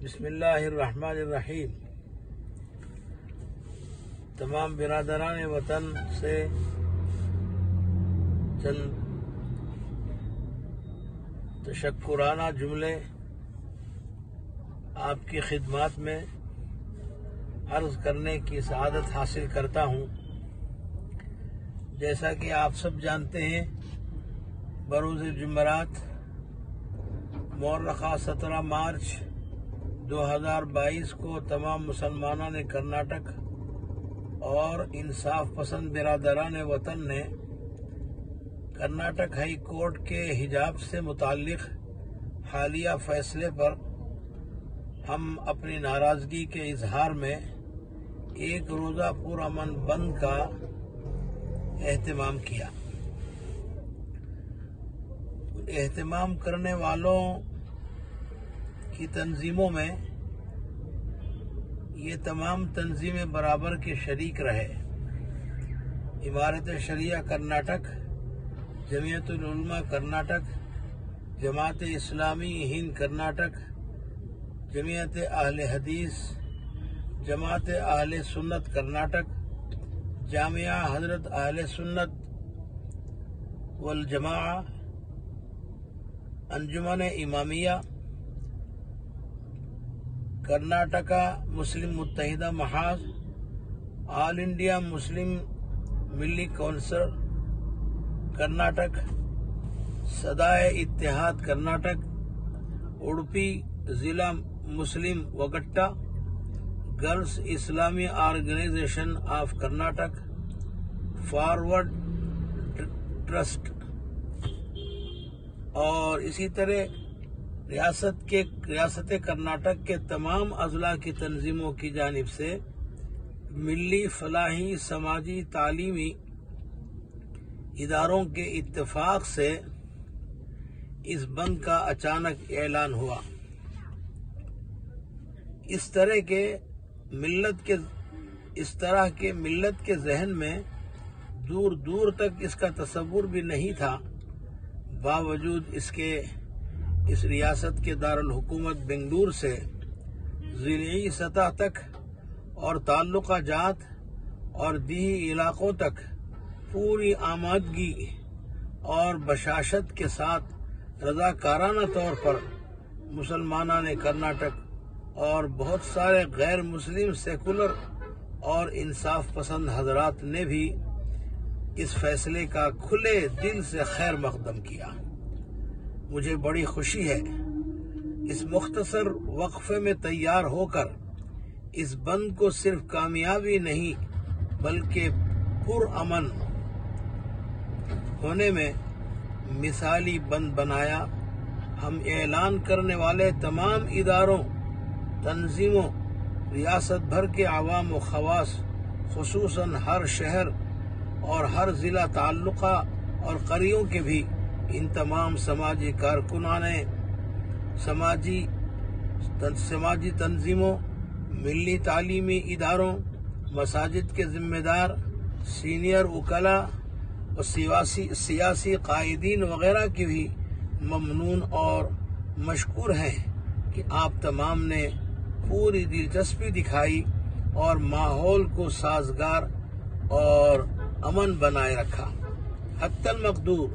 بسم اللہ الرحمن الرحیم۔ تمام برادران وطن سے چند تشکرانہ جملے آپ کی خدمات میں عرض کرنے کی سعادت حاصل کرتا ہوں۔ جیسا کہ آپ سب جانتے ہیں، بروز جمعرات مورخہ 17 مارچ 2022 کو تمام مسلمانوں نے کرناٹک اور انصاف پسند برادران وطن نے کرناٹک ہائی کورٹ کے حجاب سے متعلق حالیہ فیصلے پر ہم اپنی ناراضگی کے اظہار میں ایک روزہ پرامن بند کا اہتمام کیا۔ اہتمام کرنے والوں کی تنظیموں میں یہ تمام تنظیمیں برابر کے شریک رہے۔ امارت شریعہ کرناٹک، جمعیت العلماء کرناٹک، جماعت اسلامی ہند کرناٹک، جمعیت اہل حدیث، جماعت اہل سنت کرناٹک، جامعہ حضرت اہل سنت والجماعہ، انجمن امامیہ، کرناٹکا مسلم متحدہ محاذ، آل انڈیا مسلم ملی کونسل کرناٹک، صدائے اتحاد کرناٹک، اڈپی ضلع مسلم وگٹا، گرلز اسلامی organization of Karnataka, forward trust اور اسی طرح ریاست کرناٹک کے تمام اضلاع کی تنظیموں کی جانب سے ملی فلاحی سماجی تعلیمی اداروں کے اتفاق سے اس بند کا اچانک اعلان ہوا۔ اس طرح کے ملت کے ذہن میں دور دور تک اس کا تصور بھی نہیں تھا۔ باوجود اس کے اس ریاست کے دارالحکومت بنگلور سے ضلعی سطح تک اور تعلقہ جات اور دیہی علاقوں تک پوری آمادگی اور بشاشت کے ساتھ رضاکارانہ طور پر مسلمانان کرناٹک اور بہت سارے غیر مسلم سیکولر اور انصاف پسند حضرات نے بھی اس فیصلے کا کھلے دل سے خیر مقدم کیا۔ مجھے بڑی خوشی ہے اس مختصر وقفے میں تیار ہو کر اس بند کو صرف کامیابی نہیں بلکہ پرامن ہونے میں مثالی بند بنایا۔ ہم اعلان کرنے والے تمام اداروں، تنظیموں، ریاست بھر کے عوام و خواص، خصوصاً ہر شہر اور ہر ضلع تعلقہ اور قریوں کے بھی ان تمام سماجی کارکنان، سماجی تنظیموں، ملی تعلیمی اداروں، مساجد کے ذمہ دار، سینئر وکلاء اور سیاسی قائدین وغیرہ کی بھی ممنون اور مشکور ہیں کہ آپ تمام نے پوری دلچسپی دکھائی اور ماحول کو سازگار اور امن بنائے رکھا۔ حتی المقدور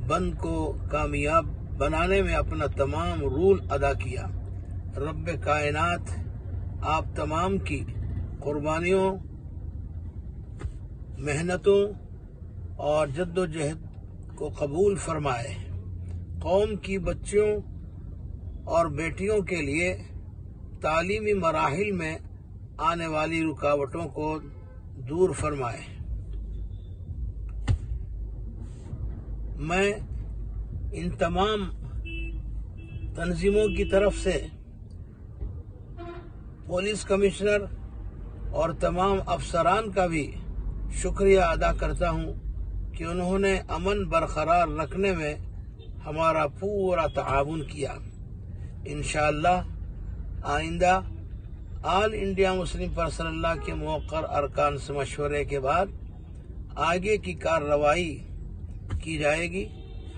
بند کو کامیاب بنانے میں اپنا تمام رول ادا کیا۔ رب کائنات آپ تمام کی قربانیوں، محنتوں اور جد و جہد کو قبول فرمائے۔ قوم کی بچیوں اور بیٹیوں کے لیے تعلیمی مراحل میں آنے والی رکاوٹوں کو دور فرمائے۔ میں ان تمام تنظیموں کی طرف سے پولیس کمشنر اور تمام افسران کا بھی شکریہ ادا کرتا ہوں کہ انہوں نے امن برقرار رکھنے میں ہمارا پورا تعاون کیا۔ انشاءاللہ آئندہ آل انڈیا مسلم پرسنل لاء کے موقر ارکان سے مشورے کے بعد آگے کی کارروائی کی جائے گی۔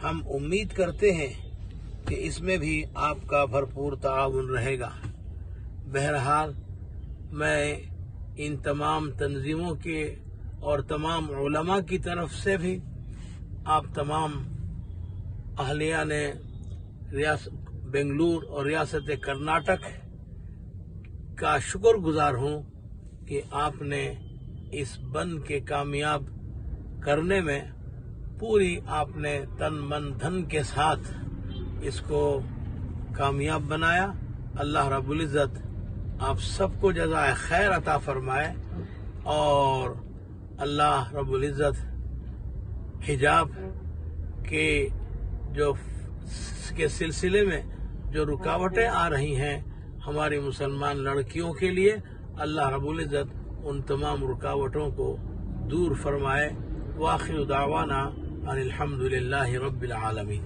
ہم امید کرتے ہیں کہ اس میں بھی آپ کا بھرپور تعاون رہے گا۔ بہرحال میں ان تمام تنظیموں کے اور تمام علماء کی طرف سے بھی آپ تمام اہلیہ نے بنگلور اور ریاست کرناٹک کا شکر گزار ہوں کہ آپ نے اس بند کے کامیاب کرنے میں پوری آپ نے تن من دھن کے ساتھ اس کو کامیاب بنایا۔ اللہ رب العزت آپ سب کو جزائے خیر عطا فرمائے، اور اللہ رب العزت حجاب کے سلسلے میں جو رکاوٹیں آ رہی ہیں ہماری مسلمان لڑکیوں کے لیے، اللہ رب العزت ان تمام رکاوٹوں کو دور فرمائے۔ وآخر دعوانا ان الحمد للہ رب العالمین۔